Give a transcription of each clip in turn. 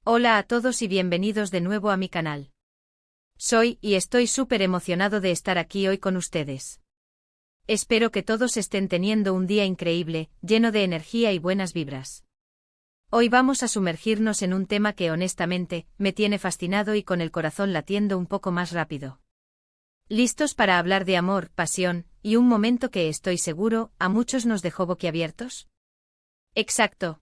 Hola a todos y bienvenidos de nuevo a mi canal. Soy y estoy súper emocionado de estar aquí hoy con ustedes. Espero que todos estén teniendo un día increíble, lleno de energía y buenas vibras. Hoy vamos a sumergirnos en un tema que honestamente me tiene fascinado y con el corazón latiendo un poco más rápido. ¿Listos para hablar de amor, pasión y un momento que estoy seguro a muchos nos dejó boquiabiertos? Exacto.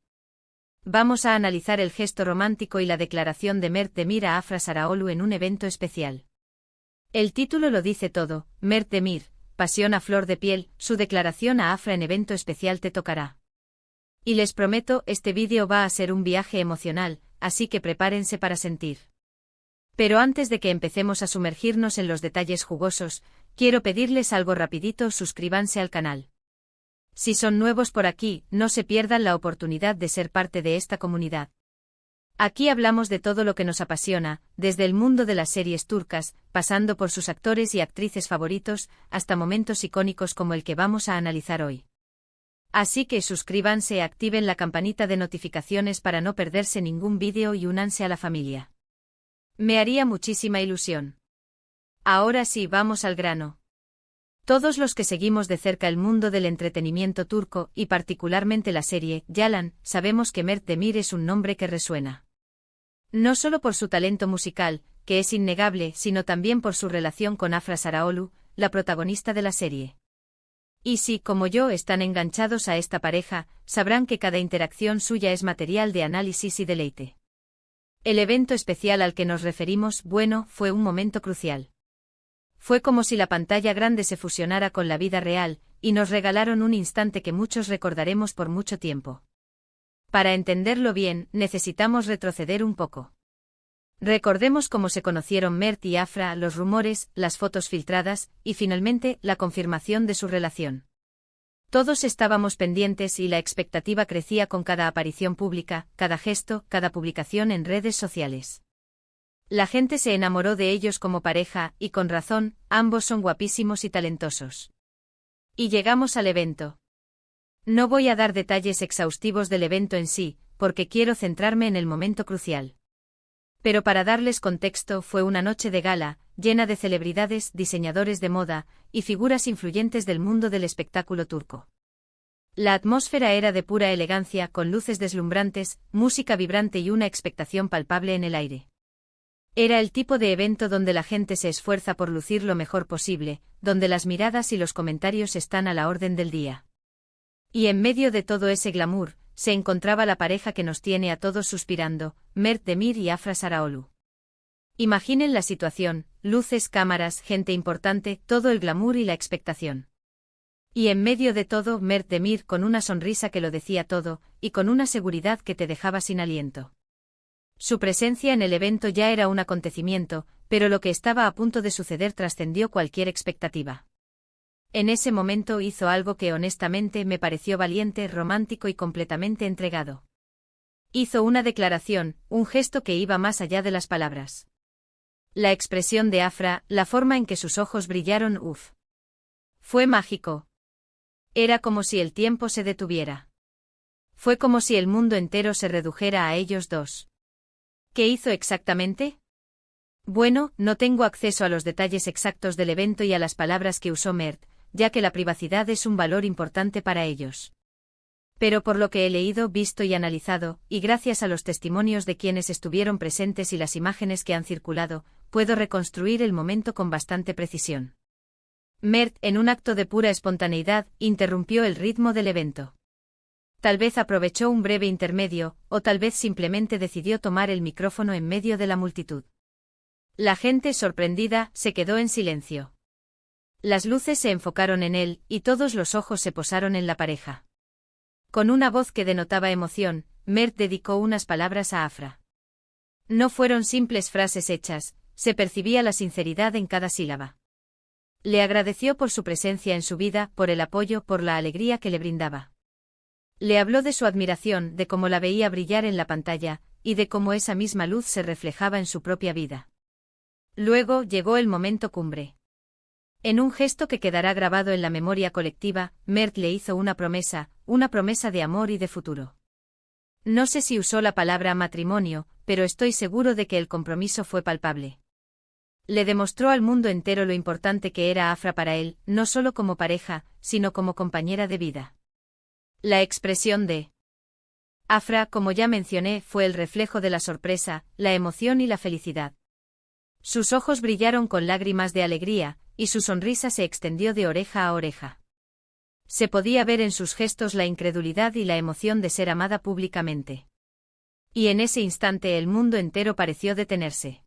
Vamos a analizar el gesto romántico y la declaración de Mert Demir a Afra Saraaolu en un evento especial. El título lo dice todo: Mert Demir, pasión a flor de piel, su declaración a Afra en evento especial te tocará. Y les prometo, este vídeo va a ser un viaje emocional, así que prepárense para sentir. Pero antes de que empecemos a sumergirnos en los detalles jugosos, quiero pedirles algo rapidito: suscríbanse al canal. Si son nuevos por aquí, no se pierdan la oportunidad de ser parte de esta comunidad. Aquí hablamos de todo lo que nos apasiona, desde el mundo de las series turcas, pasando por sus actores y actrices favoritos, hasta momentos icónicos como el que vamos a analizar hoy. Así que suscríbanse y activen la campanita de notificaciones para no perderse ningún vídeo y únanse a la familia. Me haría muchísima ilusión. Ahora sí, vamos al grano. Todos los que seguimos de cerca el mundo del entretenimiento turco, y particularmente la serie Yalan, sabemos que Mert Demir es un nombre que resuena. No solo por su talento musical, que es innegable, sino también por su relación con Afra Saraaolu, la protagonista de la serie. Y si, como yo, están enganchados a esta pareja, sabrán que cada interacción suya es material de análisis y deleite. El evento especial al que nos referimos, bueno, fue un momento crucial. Fue como si la pantalla grande se fusionara con la vida real, y nos regalaron un instante que muchos recordaremos por mucho tiempo. Para entenderlo bien, necesitamos retroceder un poco. Recordemos cómo se conocieron Mert y Afra, los rumores, las fotos filtradas, y finalmente, la confirmación de su relación. Todos estábamos pendientes y la expectativa crecía con cada aparición pública, cada gesto, cada publicación en redes sociales. La gente se enamoró de ellos como pareja, y con razón, ambos son guapísimos y talentosos. Y llegamos al evento. No voy a dar detalles exhaustivos del evento en sí, porque quiero centrarme en el momento crucial. Pero para darles contexto, fue una noche de gala, llena de celebridades, diseñadores de moda, y figuras influyentes del mundo del espectáculo turco. La atmósfera era de pura elegancia, con luces deslumbrantes, música vibrante y una expectación palpable en el aire. Era el tipo de evento donde la gente se esfuerza por lucir lo mejor posible, donde las miradas y los comentarios están a la orden del día. Y en medio de todo ese glamour, se encontraba la pareja que nos tiene a todos suspirando, Mert Demir y Afra Saraaolu. Imaginen la situación: luces, cámaras, gente importante, todo el glamour y la expectación. Y en medio de todo, Mert Demir con una sonrisa que lo decía todo, y con una seguridad que te dejaba sin aliento. Su presencia en el evento ya era un acontecimiento, pero lo que estaba a punto de suceder trascendió cualquier expectativa. En ese momento hizo algo que honestamente me pareció valiente, romántico y completamente entregado. Hizo una declaración, un gesto que iba más allá de las palabras. La expresión de Afra, la forma en que sus ojos brillaron, uff. Fue mágico. Era como si el tiempo se detuviera. Fue como si el mundo entero se redujera a ellos dos. ¿Qué hizo exactamente? Bueno, no tengo acceso a los detalles exactos del evento y a las palabras que usó Mert, ya que la privacidad es un valor importante para ellos. Pero por lo que he leído, visto y analizado, y gracias a los testimonios de quienes estuvieron presentes y las imágenes que han circulado, puedo reconstruir el momento con bastante precisión. Mert, en un acto de pura espontaneidad, interrumpió el ritmo del evento. Tal vez aprovechó un breve intermedio, o tal vez simplemente decidió tomar el micrófono en medio de la multitud. La gente, sorprendida, se quedó en silencio. Las luces se enfocaron en él, y todos los ojos se posaron en la pareja. Con una voz que denotaba emoción, Mert dedicó unas palabras a Afra. No fueron simples frases hechas, se percibía la sinceridad en cada sílaba. Le agradeció por su presencia en su vida, por el apoyo, por la alegría que le brindaba. Le habló de su admiración, de cómo la veía brillar en la pantalla, y de cómo esa misma luz se reflejaba en su propia vida. Luego llegó el momento cumbre. En un gesto que quedará grabado en la memoria colectiva, Mert le hizo una promesa de amor y de futuro. No sé si usó la palabra matrimonio, pero estoy seguro de que el compromiso fue palpable. Le demostró al mundo entero lo importante que era Afra para él, no solo como pareja, sino como compañera de vida. La expresión de Afra, como ya mencioné, fue el reflejo de la sorpresa, la emoción y la felicidad. Sus ojos brillaron con lágrimas de alegría, y su sonrisa se extendió de oreja a oreja. Se podía ver en sus gestos la incredulidad y la emoción de ser amada públicamente. Y en ese instante el mundo entero pareció detenerse.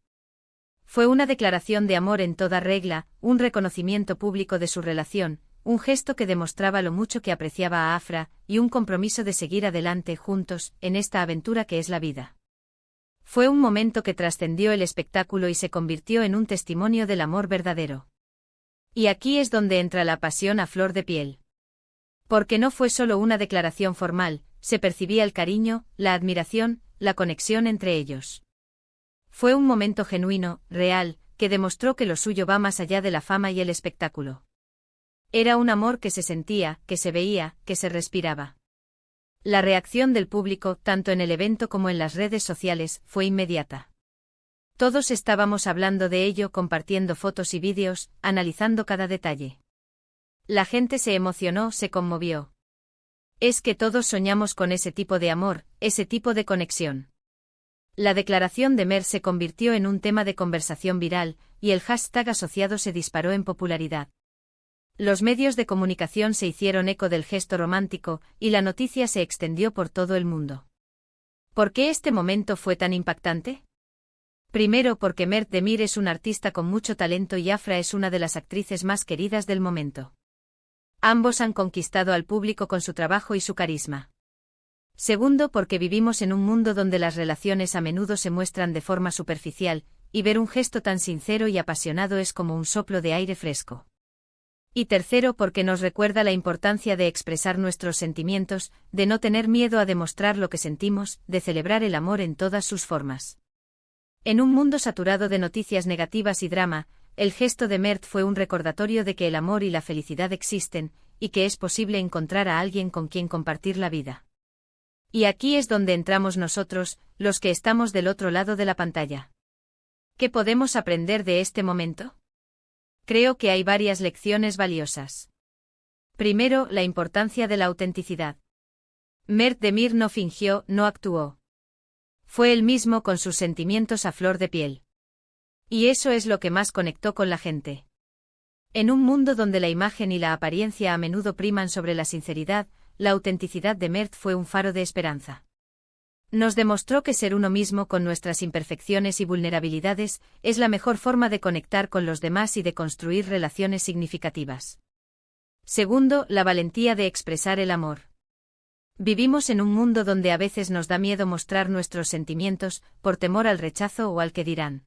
Fue una declaración de amor en toda regla, un reconocimiento público de su relación, un gesto que demostraba lo mucho que apreciaba a Afra, y un compromiso de seguir adelante juntos, en esta aventura que es la vida. Fue un momento que trascendió el espectáculo y se convirtió en un testimonio del amor verdadero. Y aquí es donde entra la pasión a flor de piel. Porque no fue solo una declaración formal, se percibía el cariño, la admiración, la conexión entre ellos. Fue un momento genuino, real, que demostró que lo suyo va más allá de la fama y el espectáculo. Era un amor que se sentía, que se veía, que se respiraba. La reacción del público, tanto en el evento como en las redes sociales, fue inmediata. Todos estábamos hablando de ello, compartiendo fotos y vídeos, analizando cada detalle. La gente se emocionó, se conmovió. Es que todos soñamos con ese tipo de amor, ese tipo de conexión. La declaración de Mert se convirtió en un tema de conversación viral, y el hashtag asociado se disparó en popularidad. Los medios de comunicación se hicieron eco del gesto romántico, y la noticia se extendió por todo el mundo. ¿Por qué este momento fue tan impactante? Primero porque Mert Demir es un artista con mucho talento y Afra es una de las actrices más queridas del momento. Ambos han conquistado al público con su trabajo y su carisma. Segundo porque vivimos en un mundo donde las relaciones a menudo se muestran de forma superficial, y ver un gesto tan sincero y apasionado es como un soplo de aire fresco. Y tercero porque nos recuerda la importancia de expresar nuestros sentimientos, de no tener miedo a demostrar lo que sentimos, de celebrar el amor en todas sus formas. En un mundo saturado de noticias negativas y drama, el gesto de Mert fue un recordatorio de que el amor y la felicidad existen, y que es posible encontrar a alguien con quien compartir la vida. Y aquí es donde entramos nosotros, los que estamos del otro lado de la pantalla. ¿Qué podemos aprender de este momento? Creo que hay varias lecciones valiosas. Primero, la importancia de la autenticidad. Mert Demir no fingió, no actuó. Fue él mismo con sus sentimientos a flor de piel. Y eso es lo que más conectó con la gente. En un mundo donde la imagen y la apariencia a menudo priman sobre la sinceridad, la autenticidad de Mert fue un faro de esperanza. Nos demostró que ser uno mismo con nuestras imperfecciones y vulnerabilidades es la mejor forma de conectar con los demás y de construir relaciones significativas. Segundo, la valentía de expresar el amor. Vivimos en un mundo donde a veces nos da miedo mostrar nuestros sentimientos, por temor al rechazo o al que dirán.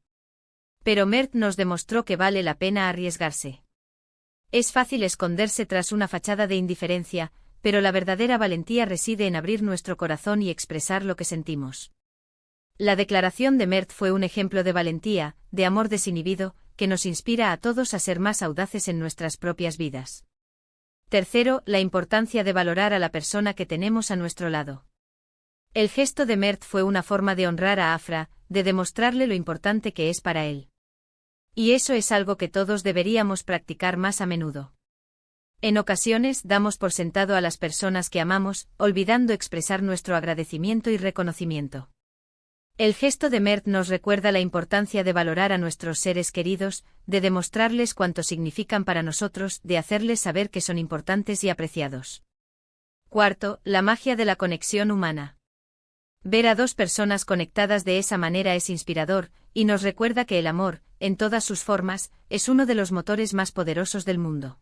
Pero Mert nos demostró que vale la pena arriesgarse. Es fácil esconderse tras una fachada de indiferencia, pero la verdadera valentía reside en abrir nuestro corazón y expresar lo que sentimos. La declaración de Mert fue un ejemplo de valentía, de amor desinhibido, que nos inspira a todos a ser más audaces en nuestras propias vidas. Tercero, la importancia de valorar a la persona que tenemos a nuestro lado. El gesto de Mert fue una forma de honrar a Afra, de demostrarle lo importante que es para él. Y eso es algo que todos deberíamos practicar más a menudo. En ocasiones damos por sentado a las personas que amamos, olvidando expresar nuestro agradecimiento y reconocimiento. El gesto de Mert nos recuerda la importancia de valorar a nuestros seres queridos, de demostrarles cuánto significan para nosotros, de hacerles saber que son importantes y apreciados. Cuarto, la magia de la conexión humana. Ver a dos personas conectadas de esa manera es inspirador, y nos recuerda que el amor, en todas sus formas, es uno de los motores más poderosos del mundo.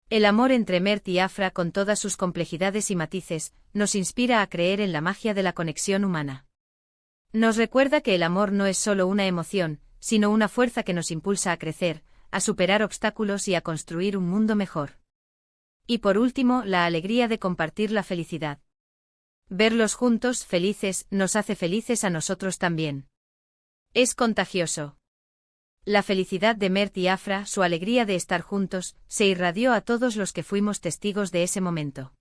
El amor entre Mert y Afra, con todas sus complejidades y matices, nos inspira a creer en la magia de la conexión humana. Nos recuerda que el amor no es solo una emoción, sino una fuerza que nos impulsa a crecer, a superar obstáculos y a construir un mundo mejor. Y por último, la alegría de compartir la felicidad. Verlos juntos, felices, nos hace felices a nosotros también. Es contagioso. La felicidad de Mert y Afra, su alegría de estar juntos, se irradió a todos los que fuimos testigos de ese momento.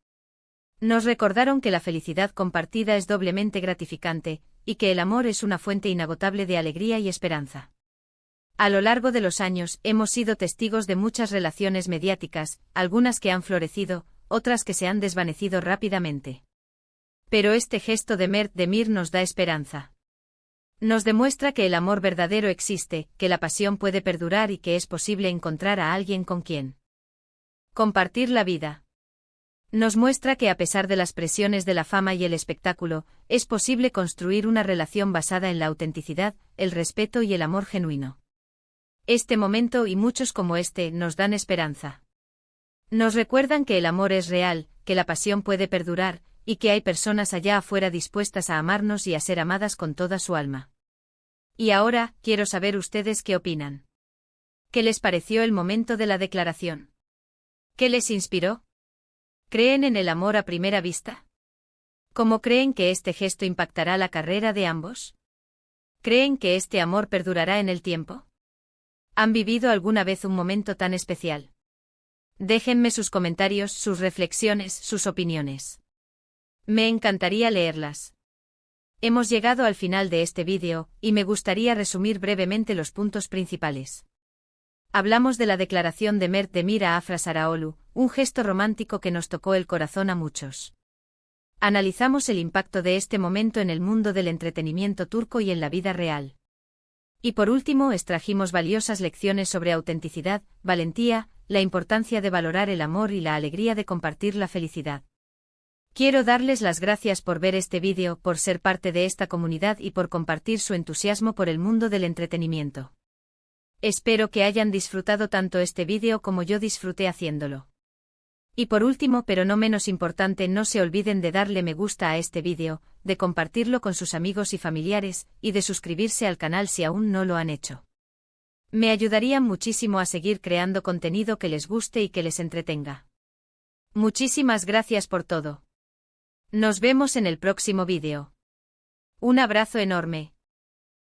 Nos recordaron que la felicidad compartida es doblemente gratificante, y que el amor es una fuente inagotable de alegría y esperanza. A lo largo de los años hemos sido testigos de muchas relaciones mediáticas, algunas que han florecido, otras que se han desvanecido rápidamente. Pero este gesto de Mert Demir nos da esperanza. Nos demuestra que el amor verdadero existe, que la pasión puede perdurar y que es posible encontrar a alguien con quien compartir la vida. Nos muestra que a pesar de las presiones de la fama y el espectáculo, es posible construir una relación basada en la autenticidad, el respeto y el amor genuino. Este momento y muchos como este nos dan esperanza. Nos recuerdan que el amor es real, que la pasión puede perdurar, y que hay personas allá afuera dispuestas a amarnos y a ser amadas con toda su alma. Y ahora, quiero saber ustedes qué opinan. ¿Qué les pareció el momento de la declaración? ¿Qué les inspiró? ¿Creen en el amor a primera vista? ¿Cómo creen que este gesto impactará la carrera de ambos? ¿Creen que este amor perdurará en el tiempo? ¿Han vivido alguna vez un momento tan especial? Déjenme sus comentarios, sus reflexiones, sus opiniones. Me encantaría leerlas. Hemos llegado al final de este vídeo, y me gustaría resumir brevemente los puntos principales. Hablamos de la declaración de Mert Demir a Afra Saraoglu, un gesto romántico que nos tocó el corazón a muchos. Analizamos el impacto de este momento en el mundo del entretenimiento turco y en la vida real. Y por último extrajimos valiosas lecciones sobre autenticidad, valentía, la importancia de valorar el amor y la alegría de compartir la felicidad. Quiero darles las gracias por ver este vídeo, por ser parte de esta comunidad y por compartir su entusiasmo por el mundo del entretenimiento. Espero que hayan disfrutado tanto este vídeo como yo disfruté haciéndolo. Y por último, pero no menos importante, no se olviden de darle me gusta a este vídeo, de compartirlo con sus amigos y familiares, y de suscribirse al canal si aún no lo han hecho. Me ayudarían muchísimo a seguir creando contenido que les guste y que les entretenga. Muchísimas gracias por todo. Nos vemos en el próximo vídeo. Un abrazo enorme.